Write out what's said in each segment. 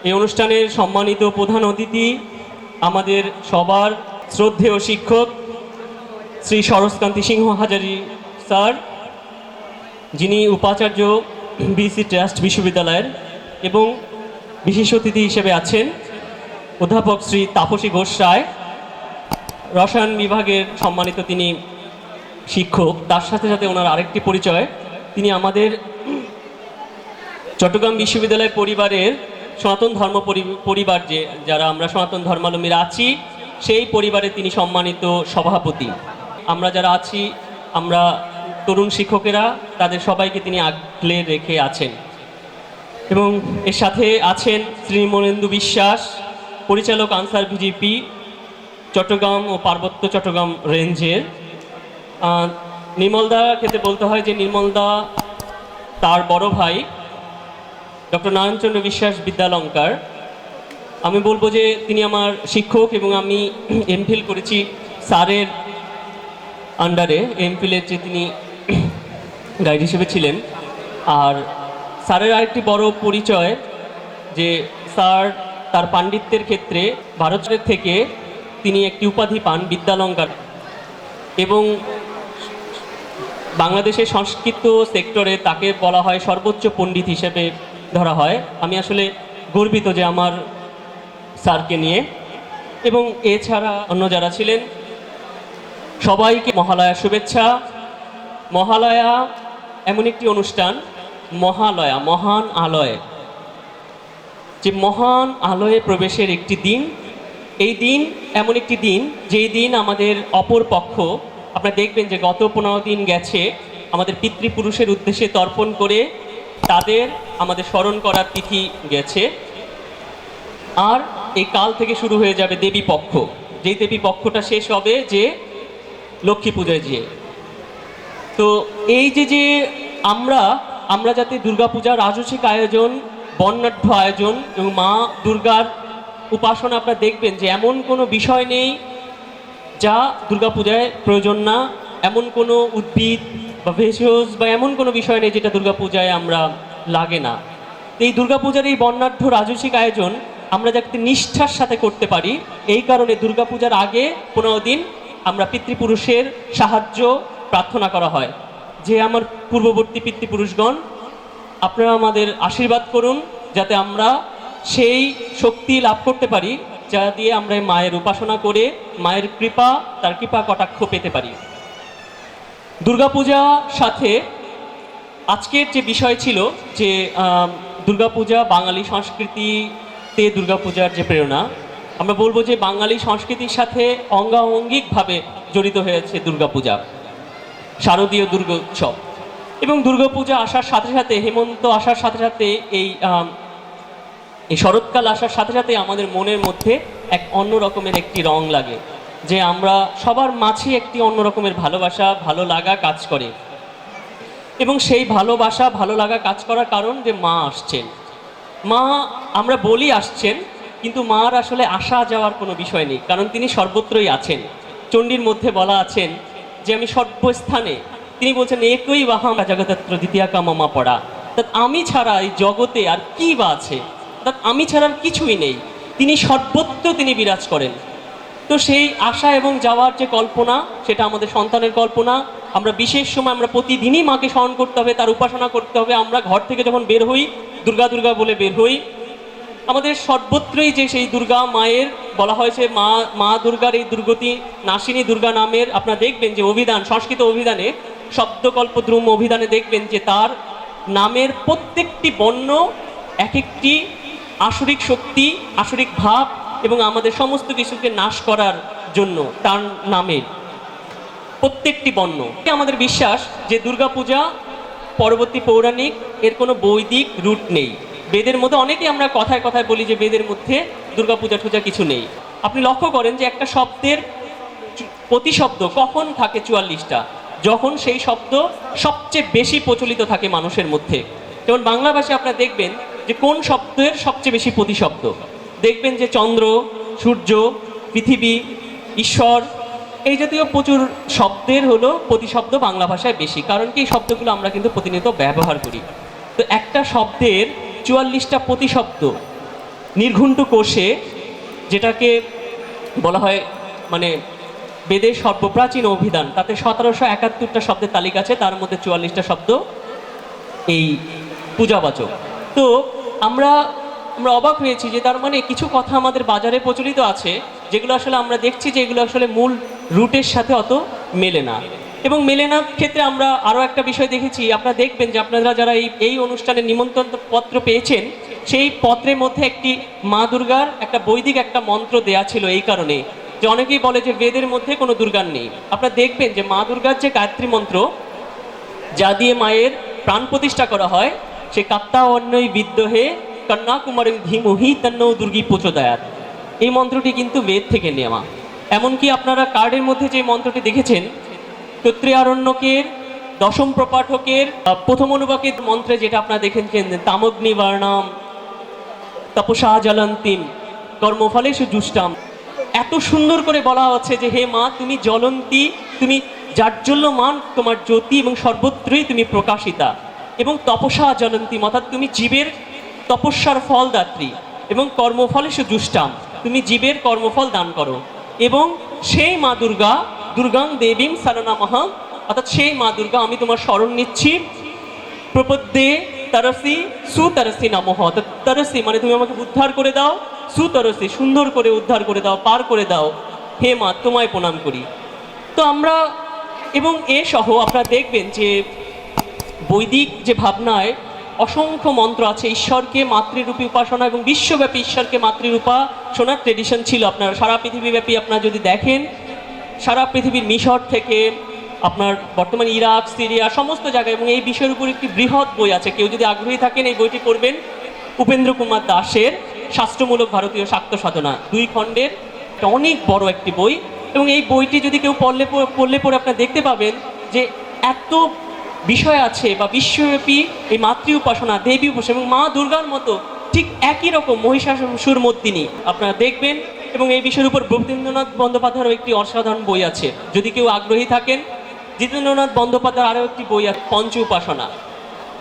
এই অনুষ্ঠানের সম্মানিত প্রধান অতিথি আমাদের সবার শ্রদ্ধেয় শিক্ষক শ্রী শরৎকান্তি সিংহ হাজারি স্যার, যিনি উপাচার্য বিসি ট্রাস্ট বিশ্ববিদ্যালয়ের, এবং বিশেষ অতিথি হিসেবে আছেন অধ্যাপক শ্রী তাপসী ঘোষ রায়, রসায়ন বিভাগের সম্মানিত তিনি শিক্ষক। তার সাথে সাথে ওনার আরেকটি পরিচয়, তিনি আমাদের চট্টগ্রাম বিশ্ববিদ্যালয় পরিবারের সনাতন ধর্ম পরিবার, যারা আমরা সনাতন ধর্মাবলম্বীরা আছি, সেই পরিবারে তিনি সম্মানিত সভাপতি। আমরা যারা আছি, আমরা তরুণ শিক্ষকেরা, তাদের সবাইকে তিনি আগলে রেখে আছেন। এবং এর সাথে আছেন শ্রী মনেন্দু বিশ্বাস, পরিচালক আনসার ভিজিপি চট্টগ্রাম ও পার্বত্য চট্টগ্রাম রেঞ্জের। নির্মলদা ক্ষেত্রে বলতে হয় যে নির্মলদা তার বড় ভাই ডক্টর নারায়ণচন্দ্র বিশ্বাস বিদ্যালঙ্কার। আমি বলবো যে তিনি আমার শিক্ষক, এবং আমি এমফিল করেছি স্যারের আন্ডারে। এমফিলের যে তিনি গাইড হিসেবে ছিলেন। আর স্যারের আরেকটি বড় পরিচয় যে স্যার তার পাণ্ডিত্যের ক্ষেত্রে ভারতের থেকে তিনি একটি উপাধি পান বিদ্যালঙ্কার, এবং বাংলাদেশের সংস্কৃত সেক্টরে তাকে বলা হয় সর্বোচ্চ পণ্ডিত হিসেবে ধরা হয়। আমি আসলে গর্বিত যে আমার স্যারকে নিয়ে। এবং এছাড়া অন্য যারা ছিলেন সবাইকে মহালয়া শুভেচ্ছা। মহালয়া এমন একটি অনুষ্ঠান, মহালয়া মহান আলয়, যে মহান আলয়ে প্রবেশের একটি দিন। এই দিন এমন একটি দিন, যেই দিন আমাদের অপর পক্ষ, আপনারা দেখবেন যে গত 15 দিন গেছে আমাদের পিতৃপুরুষের উদ্দেশ্যে তর্পণ করে তাদের আমাদের স্মরণ করার তিথি গেছে। আর এই কাল থেকে শুরু হয়ে যাবে দেবী পক্ষ, যেই দেবী পক্ষটা শেষ হবে যে লক্ষ্মী পূজায় যে। তো এই যে আমরা যাতে দুর্গাপূজার রাজসিক আয়োজন, বর্ণাঢ্য আয়োজন এবং মা দুর্গার উপাসনা, আপনারা দেখবেন যে এমন কোনো বিষয় নেই যা দুর্গাপূজায় প্রয়োজন না, এমন কোনো উদ্ভিদ বা ভেষজ বা এমন কোনো বিষয় নেই যেটা দুর্গাপূজায় আমরা লাগে না। এই দুর্গাপূজার এই বর্ণাঢ্য রাজসিক আয়োজন আমরা যাতে নিষ্ঠার সাথে করতে পারি, এই কারণে দুর্গাপূজার আগে 15 দিন আমরা পিতৃপুরুষের সাহায্য প্রার্থনা করা হয়, যে আমার পূর্ববর্তী পিতৃপুরুষগণ, আপনারা আমাদের আশীর্বাদ করুন যাতে আমরা সেই শক্তি লাভ করতে পারি যা দিয়ে আমরা মায়ের উপাসনা করে মায়ের কৃপা, তার কৃপা কটাক্ষ পেতে পারি। দুর্গাপূজা সাথে আজকের যে বিষয় ছিল যে দুর্গাপূজা বাঙালি সংস্কৃতিতে দুর্গাপূজার যে প্রেরণা, আমরা বলবো যে বাঙালি সংস্কৃতির সাথে অঙ্গাঙ্গিকভাবে জড়িত হয়েছে দুর্গাপূজা, শারদীয় দুর্গোৎসব। এবং দুর্গাপূজা আসার সাথে সাথে, হেমন্ত আসার সাথে সাথে, এই শরৎকাল আসার সাথে সাথে আমাদের মনের মধ্যে এক অন্য রকমের একটি রং লাগে, যে আমরা সবার মাঝে একটি অন্য রকমের ভালোবাসা, ভালো লাগা কাজ করে। এবং সেই ভালোবাসা, ভালো লাগা কাজ করার কারণ যে মা আসছেন। মা, আমরা বলি আসছেন, কিন্তু মার আসলে আসা যাওয়ার কোনো বিষয় নেই, কারণ তিনি সর্বত্রই আছেন। চণ্ডীর মধ্যে বলা আছেন যে আমি সর্বস্থানে, তিনি বলছেন একই বাহাম জগতত্র দ্বিতীয়াকা মামা পড়া, অর্থাৎ আমি ছাড়া এই জগতে আর কি বা আছে, অর্থাৎ আমি ছাড়া আর কিছুই নেই, তিনি সর্বত্র তিনি বিরাজ করেন। তো সেই আসা এবং যাওয়ার যে কল্পনা, সেটা আমাদের সন্তানের কল্পনা। আমরা বিশেষ সময় আমরা প্রতিদিনই মাকে স্মরণ করতে হবে, তার উপাসনা করতে হবে। আমরা ঘর থেকে যখন বের হই, দুর্গা দুর্গা বলে বের হই। আমাদের সর্বত্রই যে সেই দুর্গা মায়ের বলা হয়েছে, মা দুর্গার এই দুর্গতি নাসিনী দুর্গা নামের, আপনারা দেখবেন যে অভিধান, সংস্কৃত অভিধানে, শব্দকল্পদ্রুম অভিধানে দেখবেন যে তার নামের প্রত্যেকটি বর্ণ এক একটি আসরিক শক্তি, আসরিক ভাব, এবং আমাদের সমস্ত কিছুকে নাশ করার জন্য তার নামের প্রত্যেকটি বর্ণ। আমাদের বিশ্বাস যে দুর্গাপূজা পরবর্তী পৌরাণিক, এর কোনো বৈদিক রুট নেই। বেদের মধ্যে অনেকেই আমরা কথায় কথায় বলি যে বেদের মধ্যে দুর্গাপূজা টুজা কিছু নেই। আপনি লক্ষ্য করেন যে একটা শব্দের প্রতিশব্দ কখন থাকে 44টা, যখন সেই শব্দ সবচেয়ে বেশি প্রচলিত থাকে মানুষের মধ্যে। যেমন বাংলা ভাষায় আপনারা দেখবেন যে কোন শব্দের সবচেয়ে বেশি প্রতিশব্দ, দেখবেন যে চন্দ্র, সূর্য, পৃথিবী, ঈশ্বর, এই জাতীয় প্রচুর শব্দের হলো প্রতিশব্দ বাংলা ভাষায় বেশি। কারণ কি, এই শব্দগুলো আমরা কিন্তু প্রতিনিয়ত ব্যবহার করি। তো একটা শব্দের 44টা প্রতিশব্দ নির্ঘুণ্ট কোষে, যেটাকে বলা হয় মানে বেদের সর্বপ্রাচীন অভিধান, তাতে 1771টা শব্দের তালিকা আছে, তার মধ্যে 44টা শব্দ এই পূজাবাচক। তো আমরা আমরা অবাক হয়েছি যে তার মানে কিছু কথা আমাদের বাজারে প্রচলিত আছে যেগুলো আসলে আমরা দেখছি যে এগুলো আসলে মূল রুটের সাথে অত মেলে না। এবং মেলে না ক্ষেত্রে আমরা আরও একটা বিষয় দেখেছি, আপনারা দেখবেন যে আপনারা যারা এই অনুষ্ঠানে নিমন্ত্রণ পত্র পেয়েছেন, সেই পত্রের মধ্যে একটি মা দুর্গার একটা বৈদিক একটা মন্ত্র দেয়া ছিল, এই কারণে যে অনেকেই বলে যে বেদের মধ্যে কোনো দুর্গার নেই। আপনারা দেখবেন যে মা দুর্গার যে গায়ত্রী মন্ত্র যা দিয়ে মায়ের প্রাণ প্রতিষ্ঠা করা হয়, সে কাত্তা অন্যই বিদ্রোহে কন্যাকুমারী ধীমহি তন্ন দুর্গী প্রচোদয়াৎ, এই মন্ত্রটি কিন্তু বেদ থেকে নেওয়া। এমনকি আপনারা কার্ডের মধ্যে যে মন্ত্রটি দেখেছেন, তৈত্রয়ারণ্যকের দশম প্রপাঠকের প্রথম অনুবাকের মন্ত্রে যেটা আপনারা দেখেছেন, তামগ্নিবর্ণাম তপসা জ্বলন্তিম কর্মফলেষু জুষ্টাম, এত সুন্দর করে বলা হচ্ছে যে হে মা, তুমি জ্বলন্তী, তুমি জাজ্বল্যমান, তোমার জ্যোতি এবং সর্বত্রই তুমি প্রকাশিতা, এবং তপসা জ্বলন্তী অর্থাৎ তুমি জীবের তপস্যার ফলদাত্রী, এবং কর্মফলেষু জুষ্টাম, তুমি জীবের কর্মফল দান করো। এবং সেই মা দুর্গা, দুর্গাং দেবীং শরণামহং, অর্থাৎ সেই মা দুর্গা আমি তোমার শরণ নিচ্ছি, প্রপদ্যে তরসি সুতরসি নমঃ, অর্থাৎ তরসি মানে তুমি আমাকে উদ্ধার করে দাও, সুতরসি সুন্দর করে উদ্ধার করে দাও, পার করে দাও, হে মা তোমায় প্রণাম করি। তো আমরা এবং এ সহ আপনারা দেখবেন যে বৈদিক যে ভাবনায় অসংখ্য মন্ত্র আছে, ঈশ্বরকে মাতৃরূপী উপাসনা এবং বিশ্বব্যাপী ঈশ্বরকে মাতৃরূপাসনার ট্রেডিশন ছিল। আপনার সারা পৃথিবীব্যাপী আপনারা যদি দেখেন, সারা পৃথিবীর মিশর থেকে আপনার বর্তমানে ইরাক, সিরিয়া সমস্ত জায়গায়, এবং এই বিষয়ের উপর একটি বৃহৎ বই আছে, কেউ যদি আগ্রহী থাকেন এই বইটি পড়বেন, উপেন্দ্র কুমার দাসের শাস্ত্রমূলক ভারতীয় শাক্ত সাধনা, 2 খণ্ডের অনেক বড় একটি বই। এবং এই বইটি যদি কেউ পড়লে পরে আপনারা দেখতে পাবেন যে এত বিষয় আছে, বা বিশ্বব্যাপী এই মাতৃ উপাসনা, দেবী উপাসনা এবং মা দুর্গার মতো ঠিক একই রকম মহিষাসুরমর্দিনী আপনারা দেখবেন। এবং এই বিষয়ের উপর রবীন্দ্রনাথ বন্দ্যোপাধ্যায়েরও একটি অসাধারণ বই আছে, যদি কেউ আগ্রহী থাকেন। জিতেন্দ্রনাথ বন্দ্যোপাধ্যায়ের আরও একটি বই আছে, পঞ্চ উপাসনা।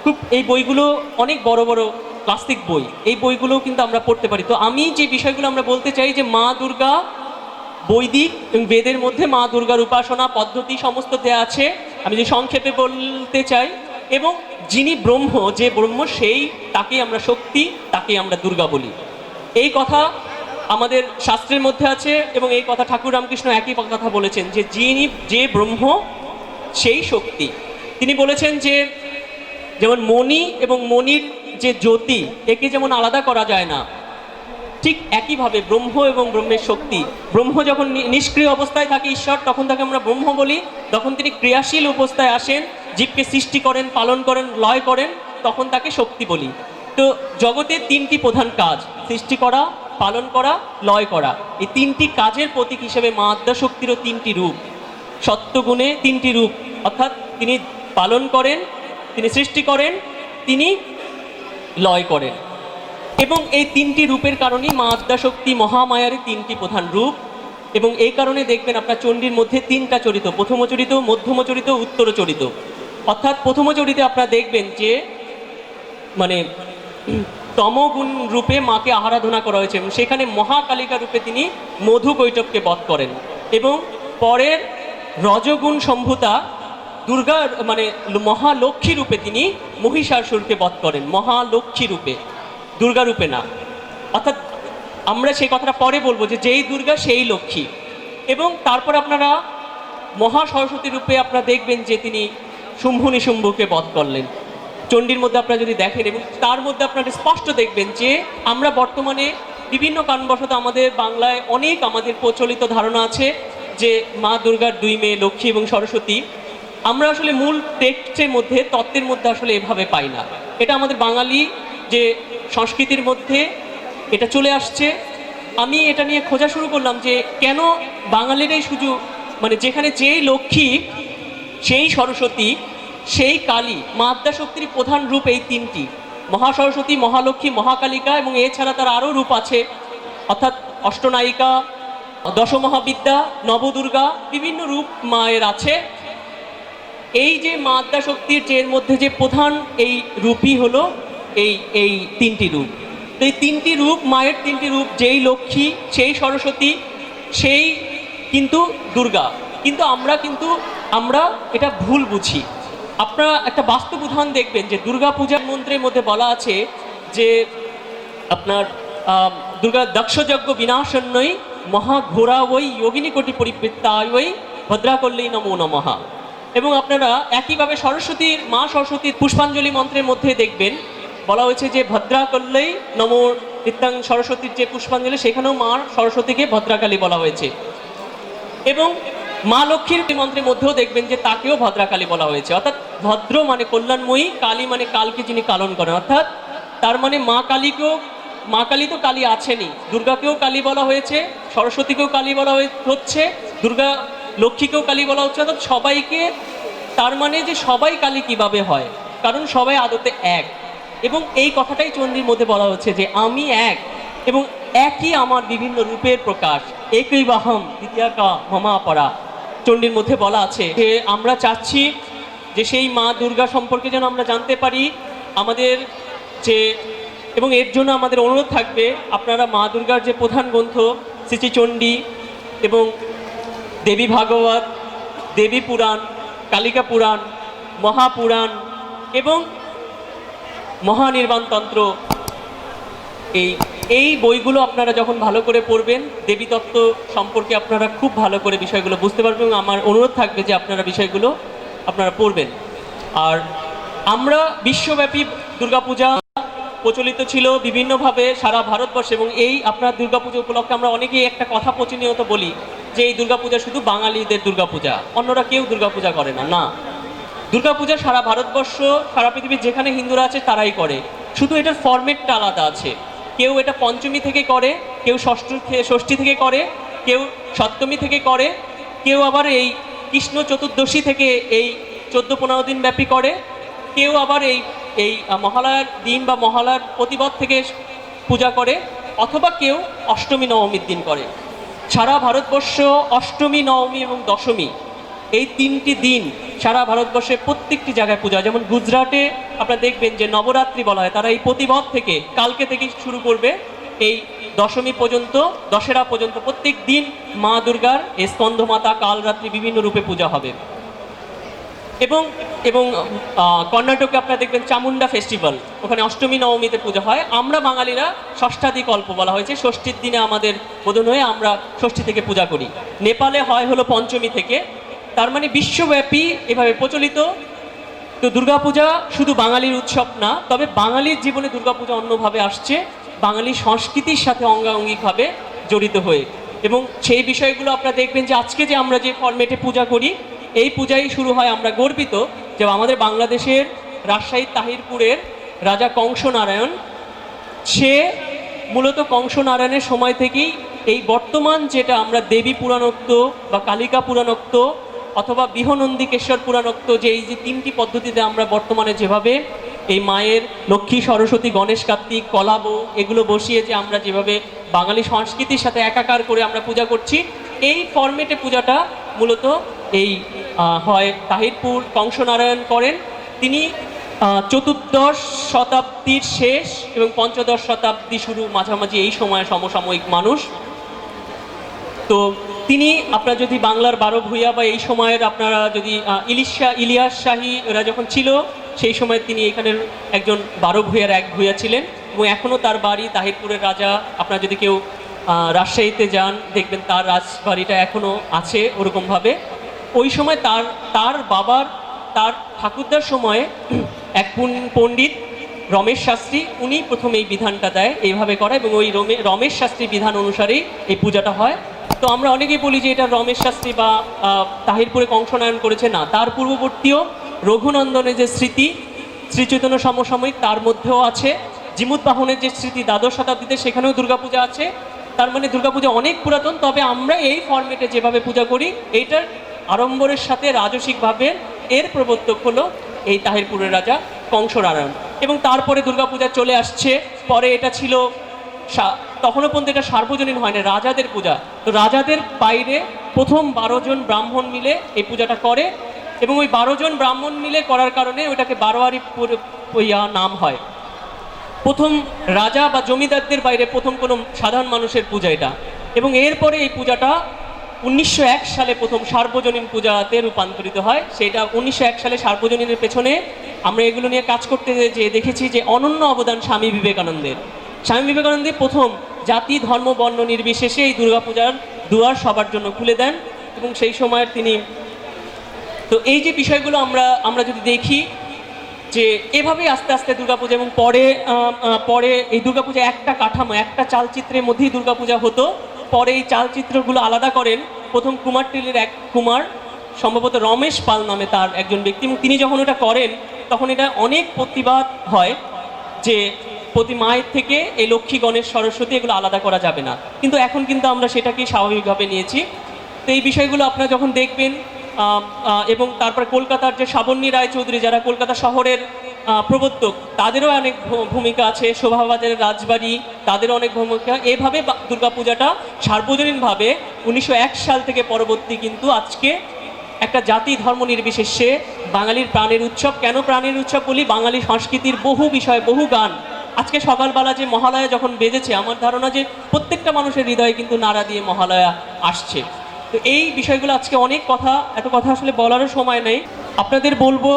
খুব এই বইগুলো অনেক বড় বড় ক্লাসিক বই, এই বইগুলো কিন্তু আমরা পড়তে পারি। তো আমি যে বিষয়গুলো আমরা বলতে চাই যে মা দুর্গা বৈদিক এবং বেদের মধ্যে মা দুর্গার উপাসনা পদ্ধতি সমস্ত দেয়া আছে, আমি যে সংক্ষেপে বলতে চাই। এবং যিনি ব্রহ্ম, যে ব্রহ্ম সেই, তাকেই আমরা শক্তি, তাকেই আমরা দুর্গা বলি। এই কথা আমাদের শাস্ত্রের মধ্যে আছে, এবং এই কথা ঠাকুর রামকৃষ্ণ একই কথা বলেছেন যে যে ব্রহ্ম সেই শক্তি। তিনি বলেছেন যে যেমন মণি এবং মণির যে জ্যোতি, একে যেমন আলাদা করা যায় না, ঠিক একইভাবে ব্রহ্ম এবং ব্রহ্মের শক্তি। ব্রহ্ম যখন নিষ্ক্রিয় অবস্থায় থাকে ঈশ্বর, তখন তাকে আমরা ব্রহ্ম বলি। তখন তিনি ক্রিয়াশীল অবস্থায় আসেন, জীবকে সৃষ্টি করেন, পালন করেন, লয় করেন, তখন তাকে শক্তি বলি। তো জগতের 3টি প্রধান কাজ, সৃষ্টি করা, পালন করা, লয় করা, এই 3টি কাজের প্রতীক হিসেবে মা আদ্যাশক্তিরও 3টি রূপ, সত্যগুণে 3টি রূপ, অর্থাৎ তিনি পালন করেন, তিনি সৃষ্টি করেন, তিনি লয় করেন। এবং এই 3টি রূপের কারণেই মা আদ্যাশক্তি মহামায়ারই 3টি প্রধান রূপ। এবং এই কারণে দেখবেন আপনার চণ্ডীর মধ্যে 3টা চরিত, প্রথম চরিত, মধ্যম চরিত, উত্তর চরিত। অর্থাৎ প্রথম চরিতে আপনারা দেখবেন যে মানে তমগুণ রূপে মাকে আরাধনা করা হয়েছে, এবং সেখানে মহাকালিকা রূপে তিনি মধু কৈটবকে বধ করেন। এবং পরের রজগুণ সম্ভূতা দুর্গা মানে মহালক্ষ্মী রূপে তিনি মহিষাসুরকে বধ করেন, মহালক্ষ্মী রূপে, দুর্গা রূপে না। অর্থাৎ আমরা সেই কথাটা পরে বলবো যে যেই দুর্গা সেই লক্ষ্মী। এবং তারপর আপনারা মহা সরস্বতী রূপে আপনারা দেখবেন যে তিনি শুম্ভ নিশুম্ভকে বধ করলেন চণ্ডীর মধ্যে আপনারা যদি দেখেন। এবং তার মধ্যে আপনারা স্পষ্ট দেখবেন যে আমরা বর্তমানে বিভিন্ন কারণবশত আমাদের বাংলায় অনেক আমাদের প্রচলিত ধারণা আছে যে মা দুর্গার 2 মেয়ে লক্ষ্মী এবং সরস্বতী। আমরা আসলে মূল টেক্সটের মধ্যে, তত্ত্বের মধ্যে আসলে এভাবে পাই না। এটা আমাদের বাঙালি যে সংস্কৃতির মধ্যে এটা চলে আসছে। আমি এটা নিয়ে খোঁজা শুরু করলাম যে কেন বাঙালিরাই শুধু মানে যেখানে যেই লক্ষ্মী সেই সরস্বতী সেই কালী, মা আদ্যাশক্তির প্রধান রূপ এই 3টি, মহাসরস্বতী, মহালক্ষ্মী, মহাকালিকা। এবং এছাড়া তার আরও রূপ আছে, অর্থাৎ অষ্টনায়িকা, দশমহাবিদ্যা, নবদুর্গা, বিভিন্ন রূপ মায়ের আছে। এই যে মা আদ্যাশক্তির যে এর মধ্যে যে প্রধান এই রূপই হলো এই 3টি রূপ। তো এই তিনটি রূপ, মায়ের তিনটি রূপ, যেই লক্ষ্মী সেই সরস্বতী সেই কিন্তু দুর্গা, কিন্তু আমরা এটা ভুল বুঝি। আপনারা একটা বাস্তব উদাহরণ দেখবেন যে দুর্গা পূজার মন্ত্রের মধ্যে বলা আছে যে আপনার দুর্গা দক্ষযজ্ঞ বিনাশন্যই মহাঘোরা ওই যোগিনী কোটি পরিবৃত্তায় ওই ভদ্রাকল্যই নমো নমঃ। এবং আপনারা একইভাবে মা সরস্বতীর পুষ্পাঞ্জলি মন্ত্রের মধ্যে দেখবেন বলা হয়েছে যে ভদ্রাকল্যই নমো নিত্যাং, সরস্বতীর যে পুষ্পাঞ্জলি সেখানেও মা সরস্বতীকে ভদ্রাকালী বলা হয়েছে। এবং মা লক্ষ্মীর মন্ত্রের মধ্যেও দেখবেন যে তাকেও ভদ্রাকালী বলা হয়েছে। অর্থাৎ ভদ্র মানে কল্যাণময়ী, কালী মানে কালকে যিনি পালন করেন। অর্থাৎ তার মানে মা কালী তো কালী আছেনই, দুর্গাকেও কালী বলা হয়েছে, সরস্বতীকেও কালী বলা হচ্ছে, দুর্গা লক্ষ্মীকেও কালী বলা হচ্ছে। অর্থাৎ সবাইকে, তার মানে যে সবাই কালী কিভাবে হয়, কারণ সবাই আদতে এক। এবং এই কথাটাই চণ্ডীর মধ্যে বলা হচ্ছে যে আমি এক এবং একই আমার বিভিন্ন রূপের প্রকাশ, একই বাহম দ্বিতীয়াকা মমা পরা। চণ্ডীর মধ্যে বলা আছে যে আমরা চাচ্ছি যে সেই মা দুর্গা সম্পর্কে যেন আমরা জানতে পারি আমাদের যে, এবং এর জন্য আমাদের অনুরোধ থাকবে আপনারা মা দুর্গার যে প্রধান গ্রন্থ শ্রী চণ্ডী এবং দেবী ভাগবত, দেবী পুরাণ, কালিকা পুরাণ, মহাপুরাণ এবং মহানির্বাণতন্ত্র, এই বইগুলো আপনারা যখন ভালো করে পড়বেন, দেবীতত্ত্ব সম্পর্কে আপনারা খুব ভালো করে বিষয়গুলো বুঝতে পারবেন। এবং আমার অনুরোধ থাকবে যে আপনারা বিষয়গুলো আপনারা পড়বেন। আর আমরা বিশ্বব্যাপী দুর্গাপূজা প্রচলিত ছিল বিভিন্নভাবে সারা ভারতবর্ষে, এবং এই আপনার দুর্গাপূজা উপলক্ষে আমরা অনেকেই একটা কথা প্রতিনিয়ত বলি যে এই দুর্গাপূজা শুধু বাঙালিদের দুর্গাপূজা, অন্যরা কেউ দুর্গাপূজা করে না। না, দুর্গাপূজা সারা ভারতবর্ষ, সারা পৃথিবীর যেখানে হিন্দুরা আছে তারাই করে, শুধু এটার ফরম্যাটটা আলাদা আছে। কেউ এটা পঞ্চমী থেকে করে, কেউ ষষ্ঠী থেকে করে, কেউ সপ্তমী থেকে করে, কেউ আবার এই কৃষ্ণ চতুর্দশী থেকে এই 14-15 দিন ব্যাপী করে, কেউ আবার এই মহালয়ার দিন বা মহালয়ার প্রতিপদ থেকে পূজা করে, অথবা কেউ অষ্টমী নবমীর দিন করে। সারা ভারতবর্ষ অষ্টমী, নবমী এবং দশমী এই তিনটি দিন সারা ভারতবর্ষে প্রত্যেকটি জায়গায় পূজা। যেমন গুজরাটে আপনারা দেখবেন যে নবরাত্রি বলা হয়, তারা এই প্রতিপদ থেকে কালকে থেকে শুরু করবে এই দশমী পর্যন্ত, দশেরা পর্যন্ত প্রত্যেক দিন মা দুর্গার এই স্কন্ধমাতা কালরাত্রি বিভিন্ন রূপে পূজা হবে। এবং এবং কর্ণাটকে আপনারা দেখবেন চামুন্ডা ফেস্টিভ্যাল, ওখানে অষ্টমী নবমীতে পূজা হয়। আমরা বাঙালিরা ষষ্ঠাদিকল্প বলা হয়েছে, ষষ্ঠীর দিনে আমাদের বোধন হয়ে আমরা ষষ্ঠী থেকে পূজা করি। নেপালে হয় হলো পঞ্চমী থেকে। তার মানে বিশ্বব্যাপী এভাবে প্রচলিত। তো দুর্গাপূজা শুধু বাঙালির উৎসব না, তবে বাঙালির জীবনে দুর্গাপূজা অন্যভাবে আসছে, বাঙালি সংস্কৃতির সাথে অঙ্গাঙ্গিকভাবে জড়িত হয়ে। এবং সেই বিষয়গুলো আপনারা দেখবেন যে আজকে যে আমরা যে ফরম্যাটে পূজা করি, এই পূজাই শুরু হয়। আমরা গর্বিত যে আমাদের বাংলাদেশের রাজশাহীর তাহিরপুরের রাজা কংসনারায়ণ, সে মূলত কংসনারায়ণের সময় থেকেই এই বর্তমান যেটা আমরা দেবী পুরাণোক্ত বা কালিকা পুরাণোক্ত অথবা বৃহনন্দিকেশ্বর পুরাণোক্ত যে এই যে তিনটি পদ্ধতিতে আমরা বর্তমানে যেভাবে এই মায়ের লক্ষ্মী, সরস্বতী, গণেশ, কার্তিক, কলাব এগুলো বসিয়ে যে আমরা যেভাবে বাঙালি সংস্কৃতির সাথে একাকার করে আমরা পূজা করছি, এই ফরম্যাটে পূজাটা মূলত এই হয় তাহিরপুর কংসনারায়ণ করেন। তিনি 14 শতাব্দীর শেষ এবং 15 শতাব্দী শুরু মাঝামাঝি এই সময়ে সমসাময়িক মানুষ। তো তিনি আপনারা যদি বাংলার 12 ভূঁইয়া বা এই সময়ের আপনারা যদি ইলিয়াস শাহী এরা যখন ছিল সেই সময় তিনি এখানের একজন 12 ভূঁইয়ার এক ভূঁইয়া ছিলেন, এবং এখনও তার বাড়ি তাহিরপুরের রাজা, আপনারা যদি কেউ রাজশাহীতে যান দেখবেন তার রাজবাড়িটা এখনও আছে ওরকমভাবে। ওই সময় তার বাবার, তার ঠাকুরদার সময়ে এক পণ্ডিত রমেশ শাস্ত্রী, উনি প্রথম এই বিধানটা দেয় এইভাবে করা, এবং ওই রমেশ শাস্ত্রীর বিধান অনুসারেই এই পূজাটা হয়। তো আমরা অনেকেই বলি যে এটা রমেশ শাস্ত্রী বা তাহিরপুরে কংসনারায়ণ করেছে, না, তার পূর্ববর্তীও রঘুনন্দনের যে স্মৃতি শ্রীচৈতন্য সমসাময়িক তার মধ্যেও আছে, জিমুৎবাহনের যে স্মৃতি 12 শতাব্দীতে সেখানেও দুর্গাপূজা আছে। তার মানে দুর্গাপূজা অনেক পুরাতন, তবে আমরা এই ফরম্যাটে যেভাবে পূজা করি এইটার আড়ম্বরের সাথে রাজসিকভাবে এর প্রবর্তক হলো এই তাহিরপুরের রাজা কংসনারায়ণ। এবং তারপরে দুর্গাপূজা চলে আসছে, পরে এটা ছিল তখনও পর্যন্ত এটা সার্বজনীন হয় না, রাজাদের পূজা। তো রাজাদের বাইরে প্রথম 12 জন ব্রাহ্মণ মিলে এই পূজাটা করে, এবং ওই 12 জন ব্রাহ্মণ মিলে করার কারণে ওইটাকে বারোয়ারি নাম হয়। প্রথম রাজা বা জমিদারদের বাইরে প্রথম কোনো সাধারণ মানুষের পূজা এটা। এবং এরপরে এই পূজাটা 1901 সালে প্রথম সার্বজনীন পূজাতে রূপান্তরিত হয়। সেটা 1901 সালে সার্বজনীনের পেছনে আমরা এগুলো নিয়ে কাজ করতে যে দেখেছি যে অনন্য অবদান স্বামী বিবেকানন্দের। স্বামী বিবেকানন্দ প্রথম জাতি ধর্ম বর্ণ নির্বিশেষে এই দুর্গাপূজার দুয়ার সবার জন্য খুলে দেন। এবং সেই সময়ের তিনি, তো এই যে বিষয়গুলো আমরা যদি দেখি যে এভাবেই আস্তে আস্তে দুর্গাপূজা, এবং পরে এই দুর্গাপূজা একটা কাঠামো, একটা চালচিত্রের মধ্যেই দুর্গাপূজা হতো। পরে এই চালচিত্রগুলো আলাদা করেন প্রথম কুমারটুলির এক কুমার, সম্ভবত রমেশ পাল নামে তার একজন ব্যক্তি, এবং তিনি যখন ওটা করেন তখন এটা অনেক প্রতিবাদ হয় যে প্রতি মায়ের থেকে এই লক্ষ্মী গণেশ সরস্বতী এগুলো আলাদা করা যাবে না। কিন্তু এখন কিন্তু আমরা সেটাকেই স্বাভাবিকভাবে নিয়েছি। তো এই বিষয়গুলো আপনারা যখন দেখবেন, এবং তারপর কলকাতার যে শ্রাবণী রায়চৌধুরী, যারা কলকাতা শহরের প্রবর্তক, তাদেরও অনেক ভূমিকা আছে। শোভাবাজারের রাজবাড়ি, তাদেরও অনেক ভূমিকা। এভাবে দুর্গাপূজাটা সার্বজনীনভাবে 1901 সাল থেকে পরবর্তী কিন্তু আজকে একটা জাতি ধর্ম নির্বিশেষে বাঙালির প্রাণের উৎসব। কেন প্রাণের উৎসব বলি? বাঙালি সংস্কৃতির বহু বিষয়, বহু গান। আজকে সকালবেলা যে মহালয়া যখন বেজেছে, আমার ধারণা যে প্রত্যেকটা মানুষের হৃদয়ে কিন্তু নাড়া দিয়ে মহালয়া আসছে। তো এই বিষয়গুলো আজকে অনেক কথা, এত কথা আসলে বলারও সময় নেই। আপনাদের বলবো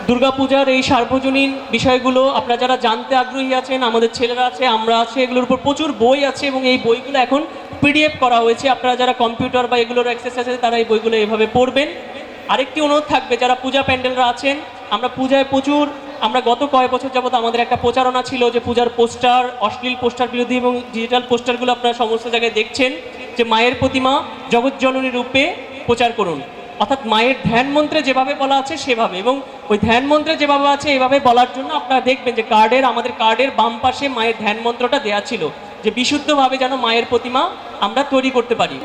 দুর্গাপূজার এই সার্বজনীন বিষয়গুলো আপনারা যারা জানতে আগ্রহী আছেন, আমাদের ছেলেরা আছে, আমরা আছে, এগুলোর উপর প্রচুর বই আছে এবং এই বইগুলো এখন পিডিএফ করা হয়েছে। আপনারা যারা কম্পিউটার বা এগুলোর অ্যাক্সেস আছে তারা এই বইগুলো এভাবে পড়বেন। আরেকটি অনুরোধ থাকবে, যারা পূজা প্যান্ডেলরা আছেন, আমরা পূজায় প্রচুর, আমরা গত কয়েক বছর যাবত আমাদের একটা প্রচারণা ছিল যে পূজার পোস্টার, অশ্লীল পোস্টার বিরোধী এবং ডিজিটাল পোস্টারগুলো আপনারা সমস্ত জায়গায় দেখছেন, যে মায়ের প্রতিমা জগৎজননী রূপে প্রচার করুন। অর্থাৎ মায়ের ধ্যান মন্ত্রে যেভাবে বলা আছে সেভাবে, এবং ওই ধ্যান মন্ত্রে যেভাবে আছে এভাবে বলার জন্য আপনারা দেখবেন যে আমাদের কার্ডের বাম পাশে মায়ের ধ্যান মন্ত্রটা দেওয়া ছিল, যে বিশুদ্ধভাবে যেন মায়ের প্রতিমা আমরা তৈরি করতে পারি।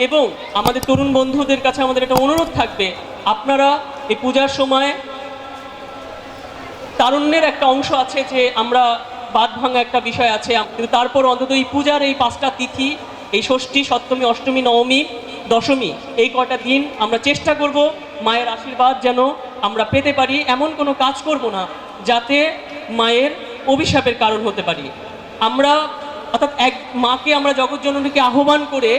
এবং আমাদের তরুণ বন্ধুদের কাছে আমাদের একটা অনুরোধ থাকবে, আপনারা এই পূজার সময় তারুণ্যের একটা অংশ আছে, যে আমরা বাদ ভাঙা একটা বিষয় আছে, কিন্তু তারপর অন্তত এই পূজার এই 5টা তিথি, এই ষষ্ঠী, সপ্তমী, অষ্টমী, নবমী, দশমী, এই কয়টা দিন আমরা চেষ্টা করব মায়ের আশীর্বাদ যেন আমরা পেতে পারি। এমন কোনো কাজ করব না যাতে মায়ের অভিশাপের কারণ হতে পারি। আমরা অর্থাৎ এক মাকে আমরা জগৎজননীকে আহ্বান করে,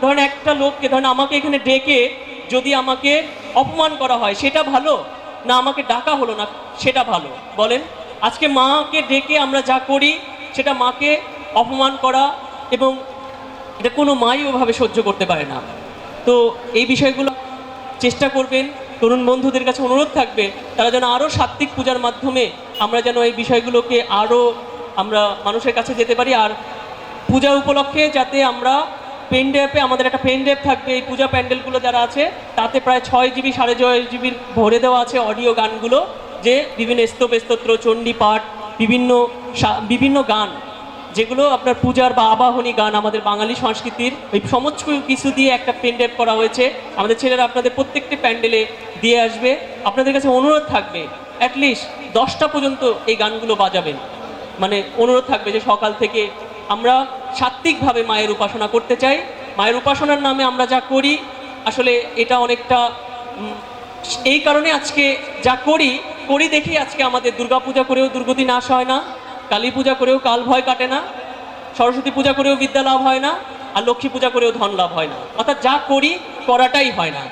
ধরেন একটা লোককে, ধরেন আমাকে এখানে ডেকে যদি আমাকে অপমান করা হয় সেটা ভালো, না আমাকে ডাকা হলো না সেটা ভালো? বলেন। আজকে মাকে ডেকে আমরা যা করি সেটা মাকে অপমান করা, এবং এটা কোনো মাই ওভাবে সহ্য করতে পারে না। তো এই বিষয়গুলো চেষ্টা করবেন। তরুণ বন্ধুদের কাছে অনুরোধ থাকবে তারা যেন আরও সাত্ত্বিক পূজার মাধ্যমে আমরা যেন এই বিষয়গুলোকে আরও আমরা মানুষের কাছে যেতে পারি। আর পূজা উপলক্ষে যাতে আমরা পেন ড্রাইভে, আমাদের একটা পেন ড্রাইভ থাকবে এই পূজা প্যান্ডেলগুলো যারা আছে, তাতে প্রায় 6 জিবি 6.5 জিবির ভরে দেওয়া আছে অডিও গানগুলো, যে বিভিন্ন স্তোত্র, চণ্ডী পাঠ, বিভিন্ন গান, যেগুলো আপনার পূজার বা আবাহনী গান, আমাদের বাঙালি সংস্কৃতির এই সমস্ত কিছু দিয়ে একটা পেন ড্রাইভ করা হয়েছে। আমাদের ছেলেরা আপনাদের প্রত্যেকটি প্যান্ডেলে দিয়ে আসবে। আপনাদের কাছে অনুরোধ থাকবে অ্যাটলিস্ট 10টা পর্যন্ত এই গানগুলো বাজাবেন। মানে অনুরোধ থাকবে যে সকাল থেকে আমরা সাত্ত্বিকভাবে মায়ের উপাসনা করতে চাই। মায়ের উপাসনার নামে আমরা যা করি আসলে এটা অনেকটা এই কারণে আজকে যা করি দেখি আজকে আমাদের দুর্গাপূজা করেও দুর্গতি নাশ হয় না, কালী পূজা করেও কাল ভয় কাটে না, সরস্বতী পূজা করেও বিদ্যা লাভ হয় না, আর লক্ষ্মী পূজা করেও ধন লাভ হয় না। অর্থাৎ যা করি করাটাই হয় না।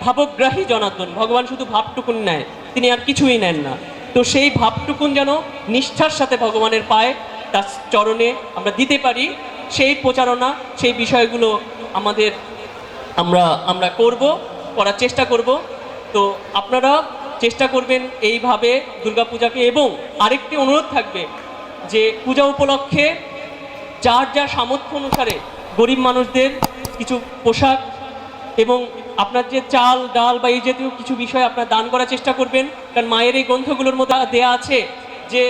ভাবগ্রাহী জনার্দন, ভগবান শুধু ভাবটুকুন নেয়, তিনি আর কিছুই নেন না। তো সেই ভাবটুকুন যেন নিষ্ঠার সাথে ভগবানের পায়ে, তার চরণে আমরা দিতে পারি, সেই প্রচারণা, সেই বিষয়গুলো আমরা করার চেষ্টা করব। তো আপনারা চেষ্টা করবেন এইভাবে দুর্গাপূজাকে। এবং আরেকটি অনুরোধ থাকবে যে পূজা উপলক্ষে যার সামর্থ্য অনুসারে গরিব মানুষদের কিছু পোশাক এবং আপনার যে চাল ডাল বা এই জাতীয় কিছু বিষয় আপনার দান করার চেষ্টা করবেন। কারণ মায়ের এই গ্রন্থগুলোর মধ্যে দেয়া আছে যে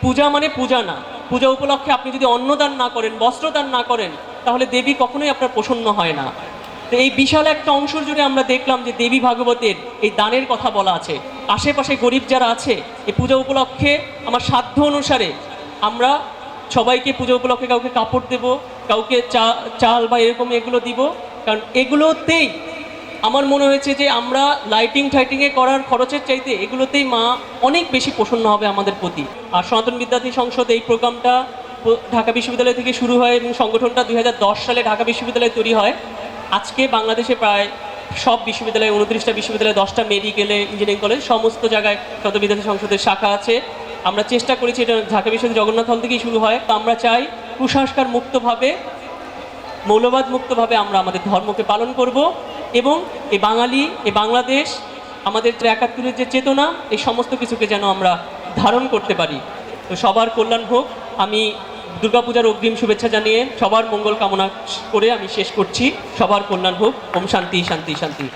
পূজা মানে পূজা না, পূজা উপলক্ষে আপনি যদি অন্নদান না করেন, বস্ত্রদান না করেন, তাহলে দেবী কখনোই আপনার প্রসন্ন হয় না। তো এই বিশাল একটা অংশ জুড়ে আমরা দেখলাম যে দেবী ভাগবতের এই দানের কথা বলা আছে। আশেপাশে গরিব যারা আছে, এই পূজা উপলক্ষে আমার সাধ্য অনুসারে আমরা সবাইকে পূজা উপলক্ষে কাউকে কাপড় দেব, কাউকে চাল বা এরকম এগুলো দিব। কারণ এগুলোতেই আমার মনে হয়েছে যে আমরা লাইটিং টাইটিংয়ে করার খরচের চাইতে এগুলোতেই মা অনেক বেশি প্রসন্ন হবে আমাদের প্রতি। আর সনাতন বিদ্যার্থী সংসদ এই প্রোগ্রামটা ঢাকা বিশ্ববিদ্যালয় থেকে শুরু হয় এবং সংগঠনটা 2010 সালে ঢাকা বিশ্ববিদ্যালয়ে তৈরি হয়। আজকে বাংলাদেশে প্রায় সব বিশ্ববিদ্যালয়ে 29টা বিশ্ববিদ্যালয়ে 10টা মেডিকেলে ইঞ্জিনিয়ারিং কলেজ সমস্ত জায়গায় সনাতন বিদ্যার্থী সংসদের শাখা আছে। আমরা চেষ্টা করেছি এটা ঢাকা বিশ্ববিদ্যালয় জগন্নাথ হল থেকেই শুরু হয়। তো আমরা চাই কুসংস্কার মুক্তভাবে, মৌলবাদ মুক্তভাবে আমরা আমাদের ধর্মকে পালন করব এবং এই বাঙালি, এই বাংলাদেশ, আমাদের যে 71-এর যে চেতনা, এই সমস্ত কিছুকে যেন আমরা ধারণ করতে পারি। তো সবার কল্যাণ হোক। আমি দুর্গাপূজার অগ্রিম শুভেচ্ছা জানিয়ে সবার মঙ্গল কামনা করে আমি শেষ করছি। সবার কল্যাণ হোক। ওম শান্তি শান্তি শান্তি।